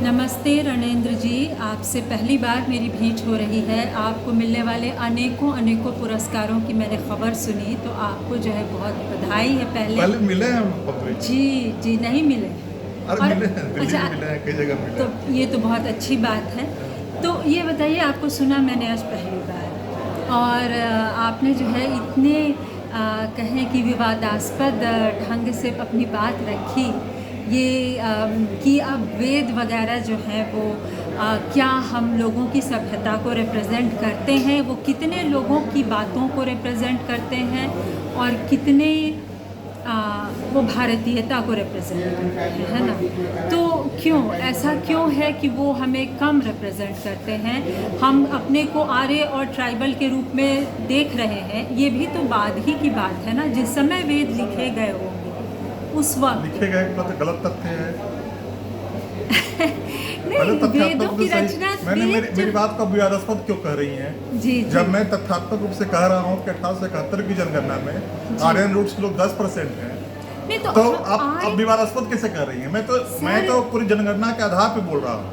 नमस्ते रणेंद्र जी, आपसे पहली बार मेरी भेंट हो रही है। आपको मिलने वाले अनेकों अनेकों पुरस्कारों की मैंने खबर सुनी, तो आपको जो है बहुत बधाई है। पहले मिले हैं हम पब्लिक। जी जी, नहीं मिले। अरे मिले हैं, दिल्ली में मिले हैं, कई जगह मिले तो हैं। ये तो बहुत अच्छी बात है। तो ये बताइए, आपको सुना मैंने आज पहली बार, और आपने जो है इतने कहें कि विवादास्पद ढंग से अपनी बात रखी, ये कि अब वेद वगैरह जो हैं वो क्या हम लोगों की सभ्यता को रिप्रेजेंट करते हैं, वो कितने लोगों की बातों को रिप्रेजेंट करते हैं, और कितने वो भारतीयता को रिप्रेजेंट करते हैं, है ना। तो क्यों ऐसा क्यों है कि वो हमें कम रिप्रेजेंट करते हैं? हम अपने को आर्य और ट्राइबल के रूप में देख रहे हैं। ये भी तो बाद ही की बात है ना, जिस समय वेद लिखे गए होंगे उस वक्त लिखे गए तो गलत तथ्य है। नहीं, वेदों की रचना मेरी बात को विवादास्पद क्यों कह रही हैं? जी जब मैं तथ्यात्मक रूप से कह रहा हूँ कि 1871 की जनगणना में आर्यन रूट्स लोग 10% हैं, नहीं तो आप विवादास्पद कैसे कह रही हैं? मैं तो पूरी जनगणना के आधार पे बोल रहा हूँ।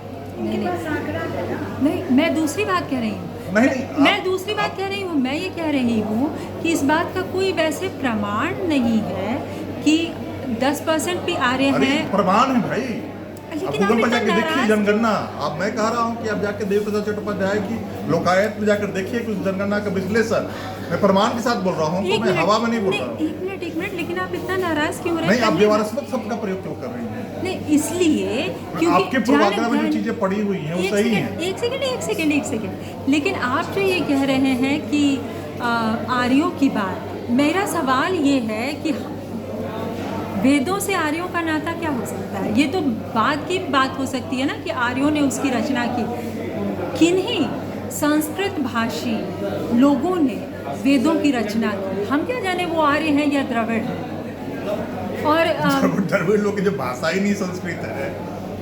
नहीं, मैं दूसरी बात कह रही हूँ। मैं दूसरी बात कह रही हूँ। मैं ये कह रही हूँ कि इस बात का कोई वैसे प्रमाण नहीं है कि 10% भी आर्य हैं। प्रमाण है भाई, आप गूगल पर जाके देखिए जनगणना। अब मैं कह रहा हूँ कि आप जाके देवप्रसाद चट्टोपाध्याय की लोकायत में जाकर देखिए कुछ जनगणना का विश्लेषण। मैं प्रमाण के साथ बोल रहा हूँ, तो मैं हवा में नहीं बोल रहा हूँ। एक मिनट, लेकिन आप इतना नाराज क्यों हो रहे हैं? नहीं, आप विवादास्पद शब्द का प्रयोग क्यों कर रही हैं? नहीं, इसलिए क्योंकि आपके पूर्वाग्रह में जो चीजें पड़ी हुई हैं वो सही हैं। एक सेकंड, लेकिन आप जो ये कह रहे हैं कि आर्यों की बात, मेरा सवाल ये है कि वेदों से आर्यों का नाता क्या हो सकता है? ये तो बाद की बात हो सकती है ना कि आर्यों ने उसकी रचना की। किन्हीं संस्कृत भाषी लोगों ने वेदों की रचना की। हम क्या जाने वो आर्य हैं या द्रविड़ हैं। और द्रविड़ लोग की जो भाषा ही नहीं संस्कृत है।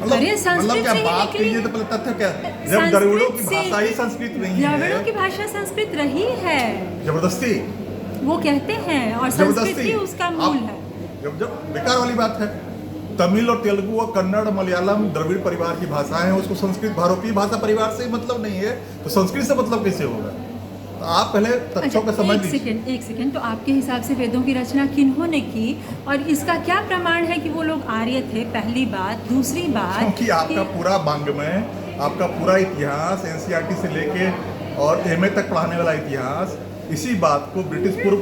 मतलब क्या बात कीजिए, तो पहले तथ्य क्या है? जब द्रविड़ों की भाषा ही संस्कृत नहीं है। द्रविड़ों की भाषा संस्कृत रही है जबरदस्ती, वो कहते हैं, और संस्कृत ही उसका मूल है। जब बेकार वाली बात है। तमिल और तेलुगु और कन्नड़ मलयालम द्रविड़ परिवार की भाषा है, उसको संस्कृत भारतीय भाषा परिवार से मतलब नहीं है, तो संस्कृत से मतलब कैसे होगा? तो आप पहले तथ्यों को समझ लीजिए। एक सेकंड, तो आपके हिसाब से वेदों की रचना किन्होंने की, और इसका क्या प्रमाण है कि वो लोग आर्य थे? पहली बात। दूसरी बात, क्योंकि आपका पूरा वाङ्मय, आपका पूरा इतिहास एनसीईआरटी से लेके और एमए तक पढ़ाने वाला इतिहास इसी बात को ब्रिटिश पूर्व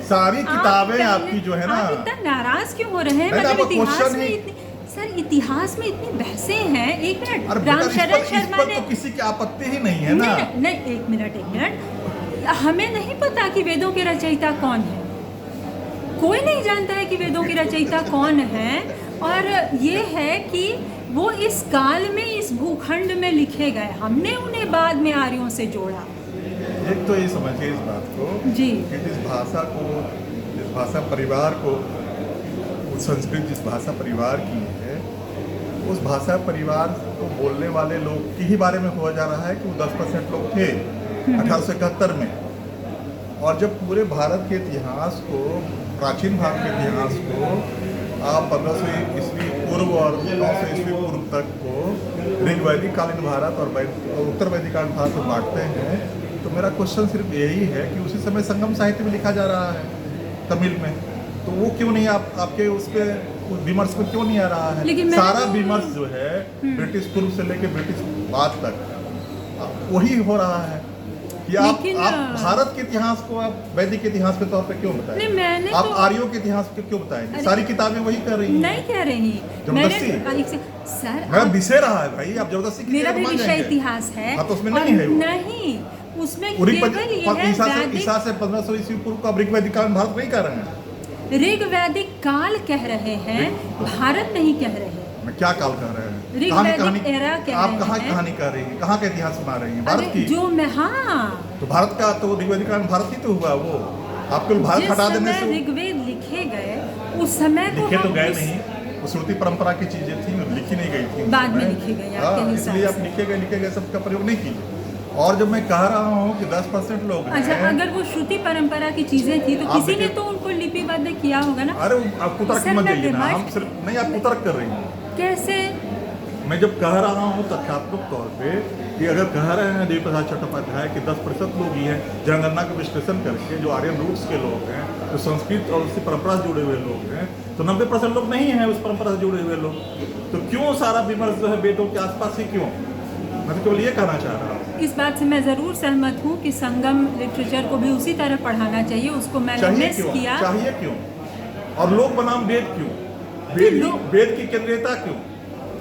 सारी किताबें आपकी जो है ना। आप इतना नाराज क्यों हो रहे हैं? मतलब इतिहास में इतनी, सर इतिहास में इतनी बहसें हैं। एक मिनट, रामशरण शर्मा ने, तो किसी की आपत्ति ही नहीं है ना। नहीं, एक मिनट, हमें नहीं पता कि वेदों के रचयिता कौन है। कोई नहीं जानता है कि वेदों के रचयिता कौन है। और ये है कि वो इस काल में, इस भूखंड में लिखे गए। हमने उन्हें बाद में आर्यों से जोड़ा। एक तो ये समझिए इस बात को जी, कि जिस भाषा परिवार को, उस संस्कृत जिस भाषा परिवार की है, उस भाषा परिवार को बोलने वाले लोग की ही बारे में हुआ जा रहा है कि वो 10% लोग थे 1871 में। और जब पूरे भारत के इतिहास को, प्राचीन भारत के इतिहास को आप 1500 ईस्वी पूर्व और 900 ईस्वी पूर्व तक को ऋग्वैदिक कालीन भारत और उत्तर वैदिक कालीन भारत में बांटते हैं, तो मेरा क्वेश्चन सिर्फ यही है कि उसी समय संगम साहित्य में लिखा जा रहा है तमिल में, तो वो क्यों नहीं आपके उस पर विमर्श में क्यों नहीं आ रहा है? सारा विमर्श जो है ब्रिटिश पूर्व से लेके ब्रिटिश बाद तक वही हो रहा है कि आप भारत के इतिहास को आप वैदिक इतिहास के तौर पे क्यों बताएं? आप आर्यों के इतिहास को क्यों बताएंगे? सारी किताबें वही कर रही हैं। नहीं कह रही जबरदस्ती। सर मेरा विषय रहा है भाई, आप जबरदस्ती। मेरा भी विषय इतिहास है। हाँ, तो उसमें नहीं है वो। नहीं, उसमें केवल ये है ईसा से 1500 ईस्वी पूर्व का ऋग्वैदिक काल भारत नहीं कह रहे हैं। ऋग्वैदिक काल कह रहे हैं, भारत नहीं कह रहे हैं। मैं क्या काल कह रहे हैं? ऋग्वैदिक एरा कह रहे हैं। आप कहाँ कहानी कह रही हैं? कहाँ का इतिहास सुना रही हैं? भारत की जो मैं, हाँ, तो भारत का तो ऋग्वैदिक काल भारत ही तो हुआ। वो आपको भारत हटा देने से ऋग्वेद लिखे गए उस समय को लिखे तो गए नहीं, वो श्रुति परंपरा की चीजें थी, लिखी नहीं गई थी, बाद में लिखी गई आपके हिसाब से। इसलिए आप लिखे गए सबका प्रयोग नहीं कीजिए। और जब मैं कह रहा हूँ कि 10% लोग अच्छा, अगर वो श्रुति परंपरा की चीजें थी तो किसी ने तो उनको लिपिबद्ध किया होगा ना। अरे आप कुतर्क मत जाइए ना, हम सिर्फ नहीं, आप कुतर्क कर रही हैं। कैसे? मैं जब कह रहा हूँ तथ्यात्मक तौर पे कि अगर कह रहे हैं देवी प्रसाद चट्टोपाध्याय कि 10% लोग ही हैं जनगणना का विश्लेषण करके जो आर्यन रूट्स के लोग हैं, जो संस्कृत और उसकी परंपरा से जुड़े हुए लोग हैं, तो 90% लोग नहीं हैं उस परंपरा से जुड़े हुए लोग। तो क्यों सारा विमर्श जो है वेदों के आसपास ही क्यों? मैं तो केवल ये कहना चाह रहा हूँ। इस बात से मैं ज़रूर सहमत हूँ कि संगम लिटरेचर को भी उसी तरह पढ़ाना चाहिए, उसको मैंने मिस किया। चाहिए क्यों? और लोक बनाम वेद क्यों? वेद की केंद्रीयता क्यों?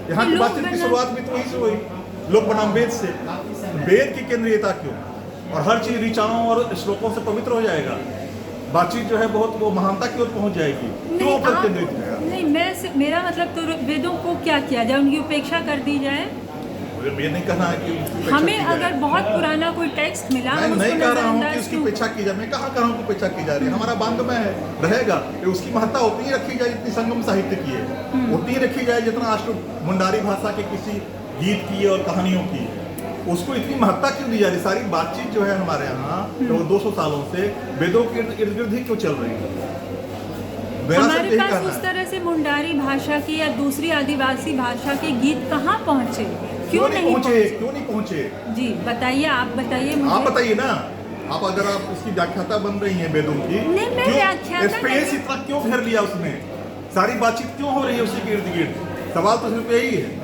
यहाँ की बातचीत की शुरुआत भी तो वही से हुई, लोक बनाम वेद से। वेद की केंद्रीयता क्यों? और हर चीज ऋचाओं और श्लोकों से पवित्र हो जाएगा, बातचीत जो है बहुत वो महानता की ओर पहुंच जाएगी। क्यों पर केंद्रित है? नहीं, मेरा मतलब तो वेदों को क्या किया जाए, उनकी उपेक्षा कर दी जाए? मुझे ये नहीं कहना है कि हमें अगर बहुत पुराना कोई टेक्स्ट मिला, मैं नहीं कह रहा हूँ कि उसकी उपेक्षा की जाए। मैं कहाँ कह रहा हूँ कि उपेक्षा की जा रही है? हमारा बांध में है, रहेगा कि उसकी महत्ता उतनी ही रखी जाए जितनी संगम साहित्य की है, उतनी ही रखी जाए जितना अष्ट मुंडारी भाषा के किसी गीत की और कहानियों की। उसको इतनी महत्ता क्यों दी जा रही? सारी बातचीत जो है हमारे यहाँ तो 200 सालों से वेदों के इर्द गिर्द ही क्यों चल रही है? हमारे पास उस तरह से मुंडारी भाषा की या दूसरी आदिवासी भाषा के गीत कहाँ पहुँचे? क्यों नहीं पहुँचे? जी बताइए, आप बताइए मुझे। आप बताइए ना, आप अगर आप उसकी व्याख्याता बन रही हैं वेदों की, नहीं मैं व्याख्याता स्पेस इतना क्यों घेर लिया उसने? सारी बातचीत क्यों हो रही है उसी के इर्द गिर्द? सवाल तो सिर्फ यही है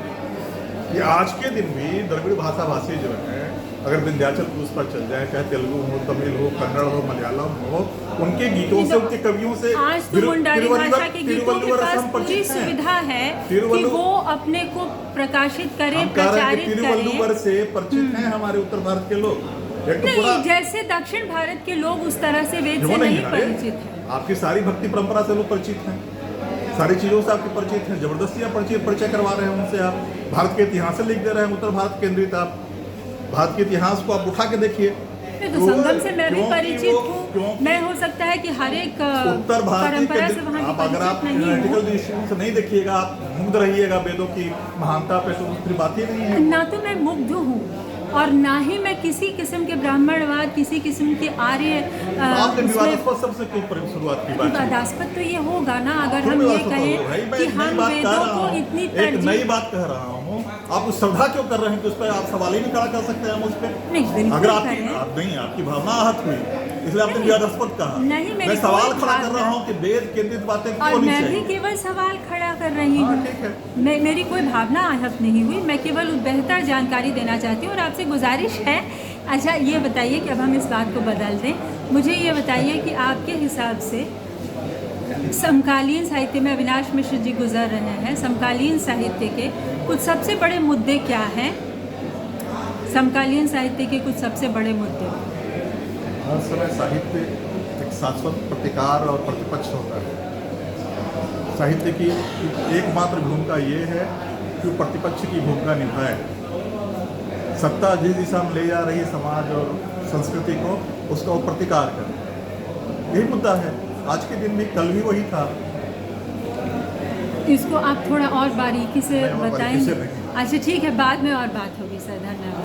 कि आज के दिन भी द्रविड़ भाषा भाषी जो है, अगर विंध्याचल क्रूज पर चल जाए, चाहे तेलुगु हो, तमिल हो, कन्नड़ हो, मलयालम हो, उनके गीतों से, उनके कवियों से आज तो मुंडारी भाषा के गीतों के पास पूरी सुविधा है कि वो अपने को प्रकाशित करें, प्रचारित करें। तिरुवल्लुवर से परिचित हैं हमारे उत्तर भारत के लोग। नहीं, जैसे दक्षिण भारत के लोग उस तरह से वेद से नहीं परिचित हैं। आपकी सारी भक्ति परंपरा से लोग परिचित हैं, सारी चीजों से आपके परिचित हैं, जबरदस्ती आप परिचय करवा रहे हैं उनसे। आप भारत के इतिहास से लिख दे रहे हैं, उत्तर भारत केंद्रित। आप भारत के इतिहास को आप उठा के देखिए। तो संगम से मैं भी परिचित हूँ। मैं हो सकता है कि हर एक उत्तर भारत परंपरा से वहाँ की अगर आप थ्योरेटिकल दृष्टिकोण से नहीं देखिएगा, आप मुग्ध रहिएगा वेदों की महानता पे, तो फिर बात ही नहीं है। ना तो मैं मुग्ध हूँ और ना ही मैं किसी किस्म के ब्राह्मणवाद, किसी किस्म के आर्य आपने विवादास्पद सबसे क्यों शुरुआत की? विवादास्पद तो ये होगा ना अगर हम ये कहें कि हम वेदों को इतनी एक नई बात कह रहा हूँ। आप उस श्रद्धा क्यों कर रहे हैं कि उस पर आप सवाल ही नहीं खड़ा कर सकते हैं? हम उस पर नहीं, अगर आपकी भावना आहत हुई इसलिए आपने विवादास्पद कहा। मैं सवाल खड़ा कर रहा हूँ कि वेद केंद्रित बातें क्यों होनी चाहिए? मैं भी केवल सवाल खड़ा कर रही हूँ। मेरी कोई भावना आहत नहीं हुई, मैं केवल बेहतर जानकारी देना चाहती हूँ और आपसे गुजारिश है। अच्छा ये बताइए कि अब हम इस बात को बदल दें। मुझे ये बताइए कि आपके हिसाब से समकालीन साहित्य में, अविनाश मिश्र जी गुजर रहे हैं, समकालीन साहित्य के कुछ सबसे बड़े मुद्दे क्या हैं? समकालीन साहित्य के कुछ सबसे बड़े मुद्दे। हर समय साहित्य एक शाश्वत प्रतिकार और प्रतिपक्ष होता है। साहित्य की एकमात्र भूमिका ये है कि वो प्रतिपक्ष की भूमिका निभाए। सत्ता जिस दिशा में ले जा रही है समाज और संस्कृति को, उसका वो प्रतिकार करे। यही मुद्दा है। आज के दिन में कल भी वही था। इसको आप थोड़ा और बारीकी से बताएंगे? अच्छा ठीक है, बाद में और बात होगी सर। धन्यवाद।